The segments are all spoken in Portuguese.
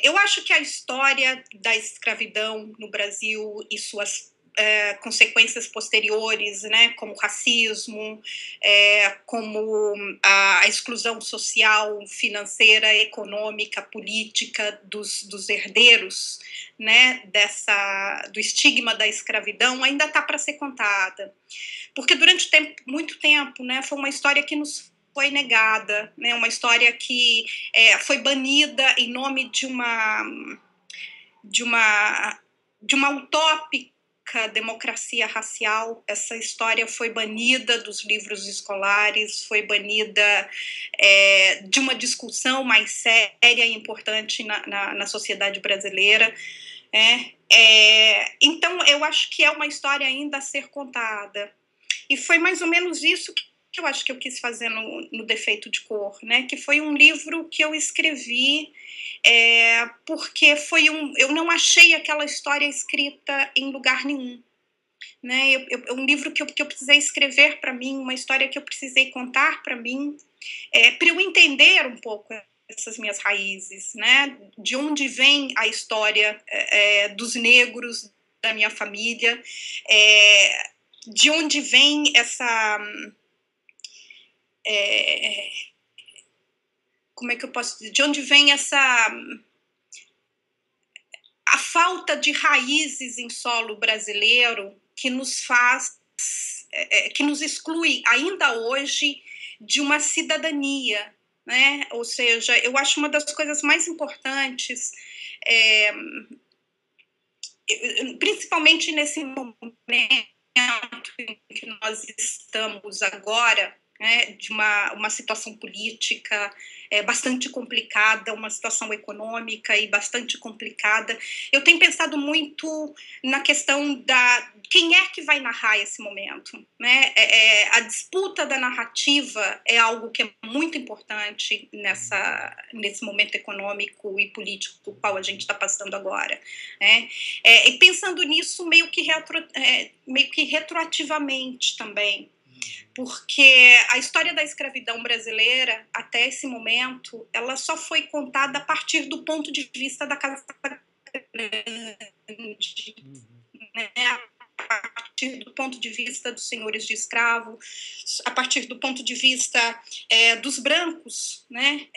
Eu acho que a história da escravidão no Brasil e suas consequências posteriores, né, como racismo, como a exclusão social, financeira, econômica, política dos herdeiros, né, do estigma da escravidão, ainda está para ser contada. Porque durante muito tempo, né, foi uma história que nos foi negada, né, uma história que foi banida em nome de uma utópica democracia racial. Essa história foi banida dos livros escolares, foi banida de uma discussão mais séria e importante na sociedade brasileira. Então, eu acho que é uma história ainda a ser contada. E foi mais ou menos isso que eu acho que eu quis fazer no Defeito de Cor, né? Que foi um livro que eu escrevi porque eu não achei aquela história escrita em lugar nenhum. Né? Um livro que eu precisei escrever para mim, uma história que eu precisei contar para mim, para eu entender um pouco essas minhas raízes, né? De onde vem a história dos negros da minha família, de onde vem essa... como é que eu posso dizer? De onde vem a falta de raízes em solo brasileiro que nos faz, que nos exclui ainda hoje de uma cidadania, né? Ou seja, eu acho uma das coisas mais importantes, principalmente nesse momento em que nós estamos agora, né, de uma situação política bastante complicada, uma situação econômica e bastante complicada. Eu tenho pensado muito na questão quem é que vai narrar esse momento, né? A disputa da narrativa é algo que é muito importante nesse momento econômico e político do qual a gente está passando agora, né? E pensando nisso meio que retroativamente também, porque a história da escravidão brasileira, até esse momento, ela só foi contada a partir do ponto de vista da Casa Grande, né? A partir do ponto de vista dos senhores de escravo, a partir do ponto de vista dos brancos, né?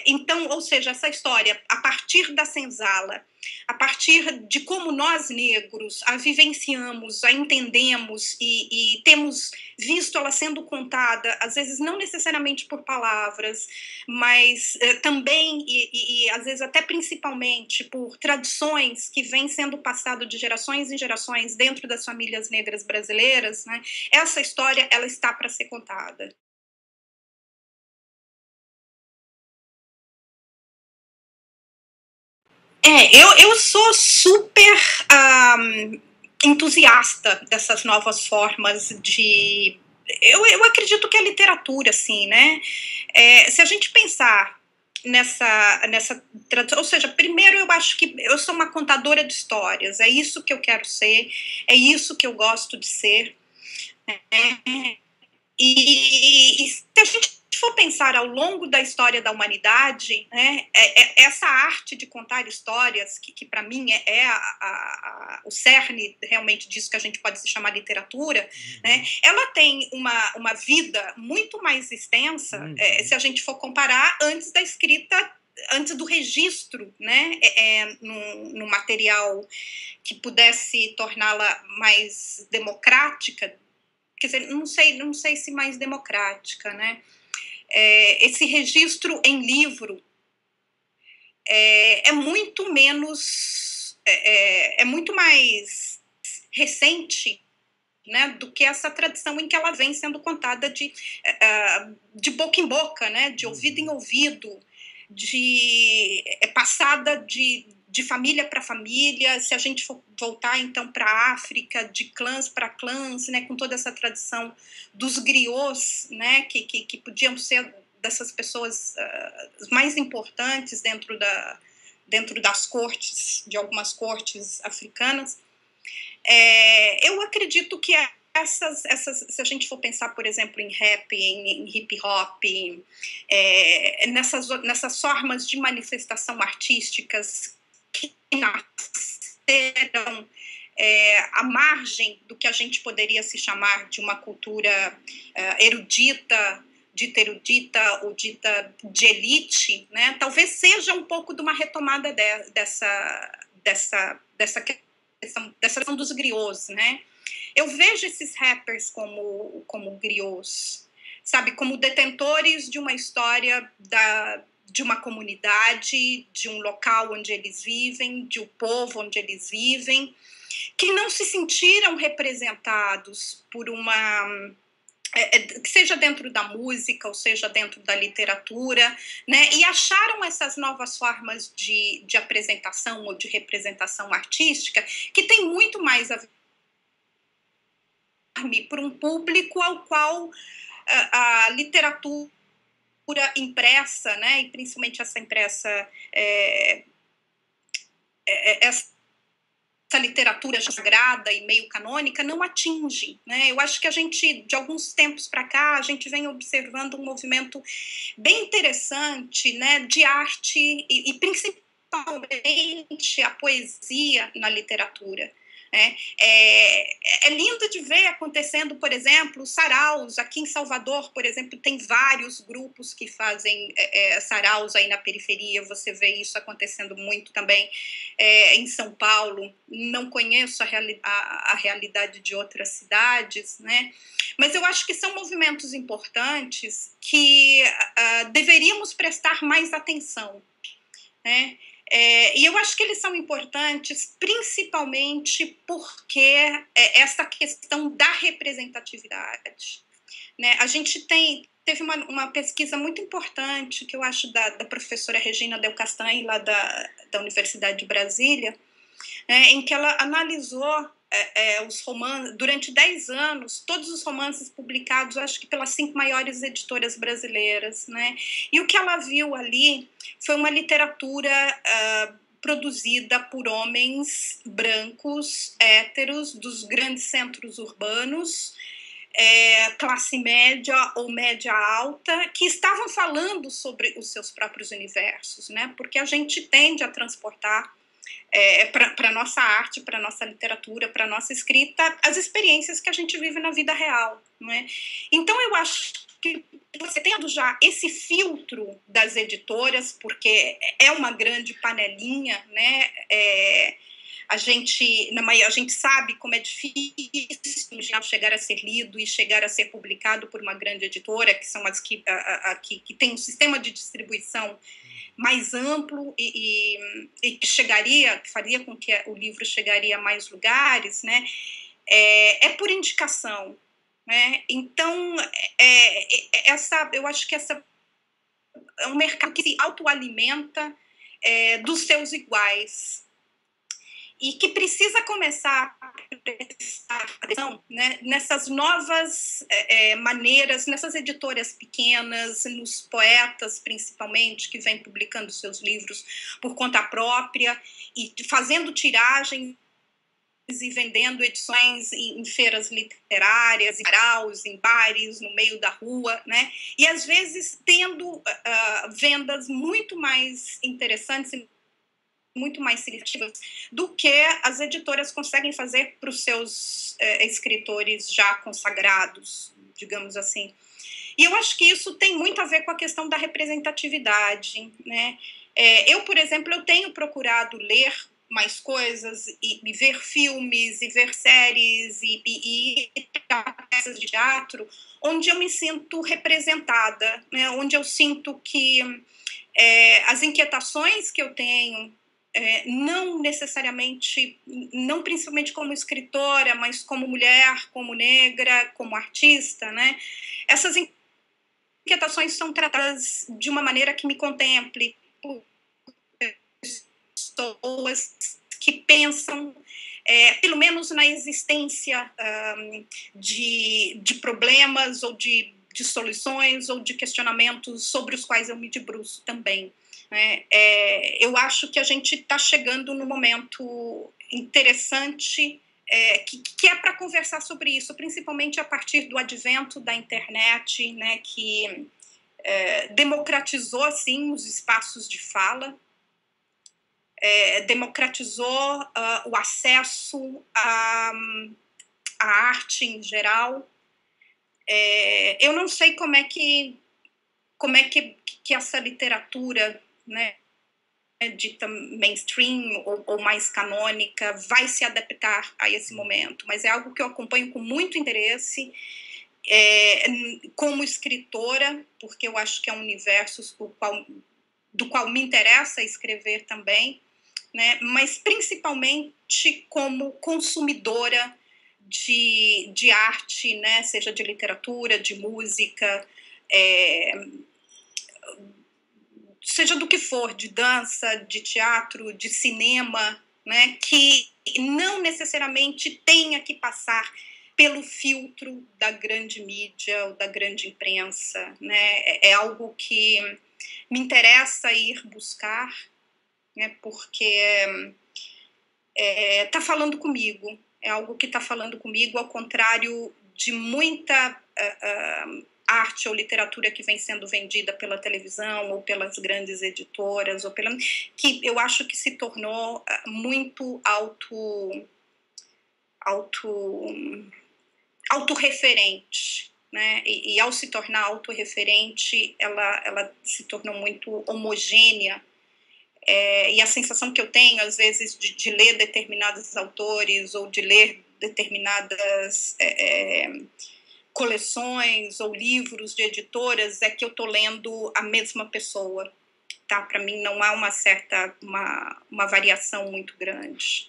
Então, ou seja, essa história, a partir da senzala, a partir de como nós negros a vivenciamos, a entendemos e temos visto ela sendo contada, às vezes não necessariamente por palavras, mas também e às vezes até principalmente por tradições que vêm sendo passadas de gerações em gerações dentro das famílias negras brasileiras, né? Essa história ela está para ser contada. Eu sou super entusiasta dessas novas formas de... Eu acredito que a literatura, assim, né? Se a gente pensar nessa tradução, ou seja, primeiro eu acho que eu sou uma contadora de histórias, é isso que eu quero ser, é isso que eu gosto de ser. E se a gente for pensar ao longo da história da humanidade, né, essa arte de contar histórias, que para mim o cerne realmente disso que a gente pode se chamar literatura, né, ela tem uma vida muito mais extensa, se a gente for comparar antes da escrita, antes do registro, né, no material que pudesse torná-la mais democrática. Quer dizer, não sei se mais democrática, né? Esse registro em livro é muito menos, é muito mais recente, né, do que essa tradição em que ela vem sendo contada de boca em boca, né, de ouvido em ouvido, passada de família para família. Se a gente for voltar então para a África, de clãs para clãs, né, com toda essa tradição dos griots, né, que podiam ser dessas pessoas mais importantes dentro das cortes, de algumas cortes africanas. Eu acredito que se a gente for pensar, por exemplo, em rap, em hip hop, nessas formas de manifestação artísticas que nasceram à margem do que a gente poderia se chamar de uma cultura erudita, dita erudita ou dita de elite, né? Talvez seja um pouco de uma retomada dessa questão dos griots, né? Eu vejo esses rappers como griots, sabe, como detentores de uma história de uma comunidade, de um local onde eles vivem, de um povo onde eles vivem, que não se sentiram representados por uma... que seja dentro da música, ou seja dentro da literatura, né? E acharam essas novas formas de apresentação ou de representação artística que tem muito mais a ver por um público ao qual a literatura impressa, né? E principalmente essa impressa, essa literatura sagrada e meio canônica não atinge, né? Eu acho que a gente, de alguns tempos para cá, a gente vem observando um movimento bem interessante, né, de arte e principalmente a poesia na literatura. É lindo de ver acontecendo, por exemplo, saraus. Aqui em Salvador, por exemplo, tem vários grupos que fazem saraus aí na periferia. Você vê isso acontecendo muito também em São Paulo. Não conheço a realidade de outras cidades, né? Mas eu acho que são movimentos importantes que deveríamos prestar mais atenção, né? E eu acho que eles são importantes principalmente porque essa questão da representatividade, né? A gente teve uma pesquisa muito importante que eu acho da professora Regina Del Castanho, lá da Universidade de Brasília, em que ela analisou os romances, durante 10 anos, todos os romances publicados, acho que pelas 5 maiores editoras brasileiras, né? E o que ela viu ali foi uma literatura produzida por homens brancos, héteros, dos grandes centros urbanos, classe média ou média alta, que estavam falando sobre os seus próprios universos, né? Porque a gente tende a transportar para a nossa arte, para a nossa literatura, para a nossa escrita, as experiências que a gente vive na vida real, não é? Então, eu acho que você tendo já esse filtro das editoras, porque é uma grande panelinha, né? A gente sabe como é difícil chegar a ser lido e chegar a ser publicado por uma grande editora, que são as que tem um sistema de distribuição mais amplo e que faria com que o livro chegaria a mais lugares, né? Por indicação, né? Então, eu acho que essa é um mercado que se autoalimenta dos seus iguais e que precisa começar a prestar atenção, né, nessas novas maneiras, nessas editoras pequenas, nos poetas, principalmente, que vêm publicando seus livros por conta própria e fazendo tiragens e vendendo edições em feiras literárias, em saraus, em bares, no meio da rua, né? E, às vezes, tendo vendas muito mais interessantes e muito mais significativas do que as editoras conseguem fazer para os seus escritores já consagrados, digamos assim. E eu acho que isso tem muito a ver com a questão da representatividade, né? Eu, por exemplo, eu tenho procurado ler mais coisas e ver filmes e ver séries e peças de teatro onde eu me sinto representada, né? Onde eu sinto que as inquietações que eu tenho, não necessariamente, não principalmente como escritora, mas como mulher, como negra, como artista, né? Essas inquietações são tratadas de uma maneira que me contemple por pessoas que pensam, pelo menos na existência de problemas ou de soluções ou de questionamentos sobre os quais eu me debruço também. Eu acho que a gente está chegando num momento interessante que é para conversar sobre isso, principalmente a partir do advento da internet, né, que democratizou, assim, os espaços de fala, democratizou o acesso à arte em geral. Eu não sei como é que essa literatura, né, dita mainstream ou mais canônica vai se adaptar a esse momento, mas é algo que eu acompanho com muito interesse como escritora, porque eu acho que é um universo do qual me interessa escrever também, né? Mas principalmente como consumidora de arte, né? Seja de literatura, de música, seja do que for, de dança, de teatro, de cinema, né? Que não necessariamente tenha que passar pelo filtro da grande mídia ou da grande imprensa, né? É algo que me interessa ir buscar, né? Porque está falando comigo, é algo que está falando comigo, ao contrário de muita arte ou literatura que vem sendo vendida pela televisão ou pelas grandes editoras, que eu acho que se tornou muito autorreferente, né? E ao se tornar autorreferente, ela se tornou muito homogênea. E a sensação que eu tenho, às vezes, de ler determinados autores ou de ler determinadas coleções ou livros de editoras é que eu estou lendo a mesma pessoa. Tá? Para mim, não há uma variação muito grande.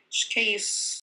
Acho que é isso.